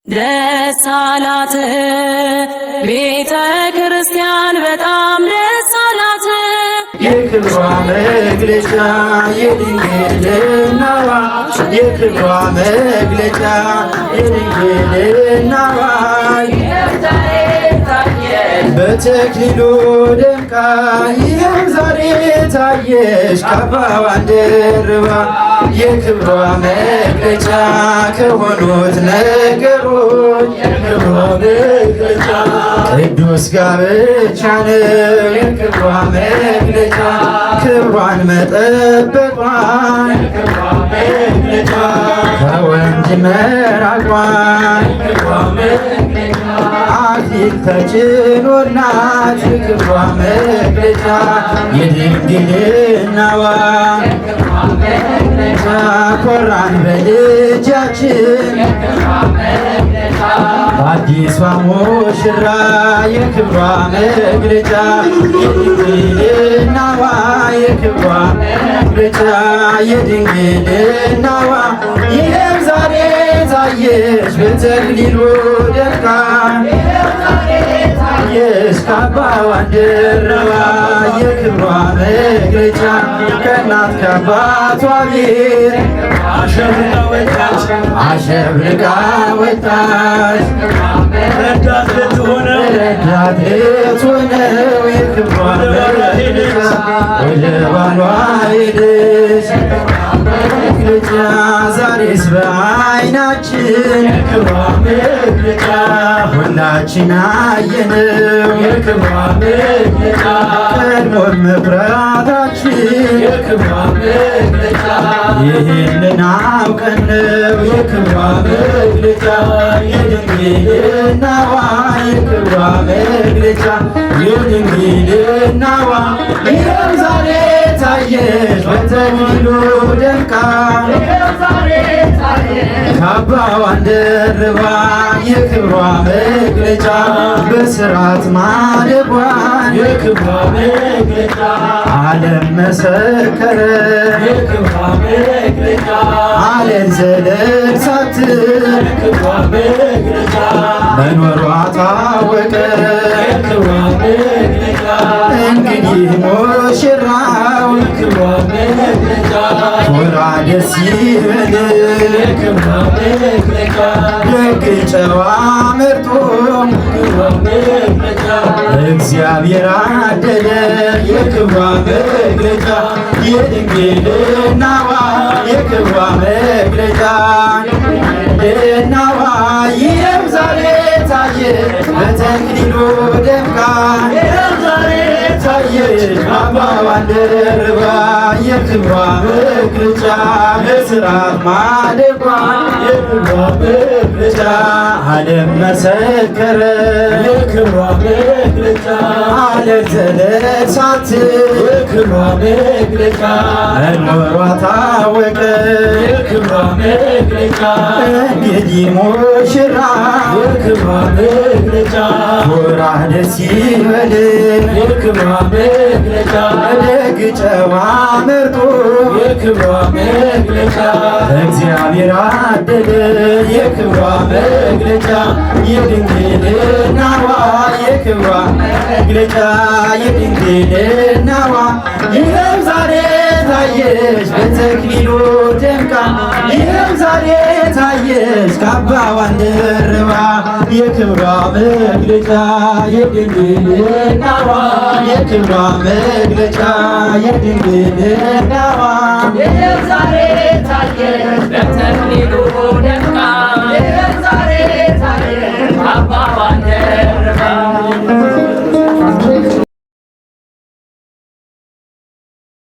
ደስ አላት ቤተ ክርስቲያን በጣም ደስ አላት። የክብሯ መግለጫ የድንግልናዋ የክብሯ መግለጫ የድንግልናዋ በተክሊሉ ደምቃ ይኸው ዛሬ ታየሽ ካባዋን ደርባ የክብሯ መግለጫ ከሆኑት ነገሮች የክብሯ መግለጫ ቅዱስ ጋብቻ ነው። የክብሯ መግለጫ ክብሯን መጠበቋን የክብሯ መግለጫ ከወንድ መራቋን የክብሯ መግለጫ አክሊል ተጭኖላት የክብሯ መግለጫ የድንግልናዋ ኮራን በልጃችን በአዲሷ ሙሽራ የክብሯ መግለጫ የድንግልናዋ የክብሯ መግለጫ የድንግልናዋ ይህም ዛሬ ታየሽ በተክሊሉ ደምቃ ታየሽ ካባዋን ደርባ የክብሯ መግለጫ ከእናት ከአባቷ ቤት አሸብርቃ ወጣች ረዳት ልትሆነው የክብሯ መግለጫ ወደ ባሏ ሄደች መግለጫ ዛሬስ በዓይናችን የክብሯ መግለጫ ሁላችን አየነው የክብሯ መግለጫ ቀድሞን መፍራታችን የክብሯ መግለጫ ይህንን አውቀን ነው የክብሯ መግለጫ የድንግልናዋ የክብሯ መግለጫ የድንግልናዋ ይህም ዛሬ ታየሽ በተክሊሉ ደምቃ ካባዋን ደርባ የክብሯ መግለጫ በስርዓት ማደጓን የክብሯ መግለጫ ዓለም መሰከረ የክብሯ መግለጫ ዓለም ዘለል ሳትል የክብሯ መግለጫ መኖሯ ታወቀ የክብሯ መግለጫ እንግዲህ ሙሽራው የክብሯ መግለጫ ኮራ ደስ ይበል የክብሯ መግለጫ ደግ ጨዋ መርጦ የክብሯ መግለጫ እግዚአብሔር አደለ የክብሯ መግለጫ የድንግልናዋ የክብሯ መግለጫ የድንግልናዋ ይህም ዛሬ ታየ በተክሊሉ ደምቃ ታየች ካባዋን ደርባ የክብሯ መግለጫ በስርዓት ማደጓን የክብሯ መግለጫ ዓለም መሰከረ የክብሯ መግለጫ ዓለም ዘለል ሳትል የክብሯ መግለጫ መኖሯ ታወቀ የክብሯ መግለጫ እንግዲህ ሙሽራ የክብሯ መግለጫ ኮራ ደስ ይበል የክብሯ መግለጫ ደግ ጨዋ መርጦ የክብሯ መግለጫ እግዚአብሔር አደለ የክብሯ መግለጫ የድንግልናዋ የክብሯ መግለጫ የድንግልናዋ ይህም ዛሬ ታየች በተክሊሉ ደምቃ ይህም ዛሬ ታየች ካባዋን ደርባ የክብሯ መግለጫ የድንግልናዋ የክብሯ መግለጫ የድንግልናዋ ይህም ዛሬ ታየች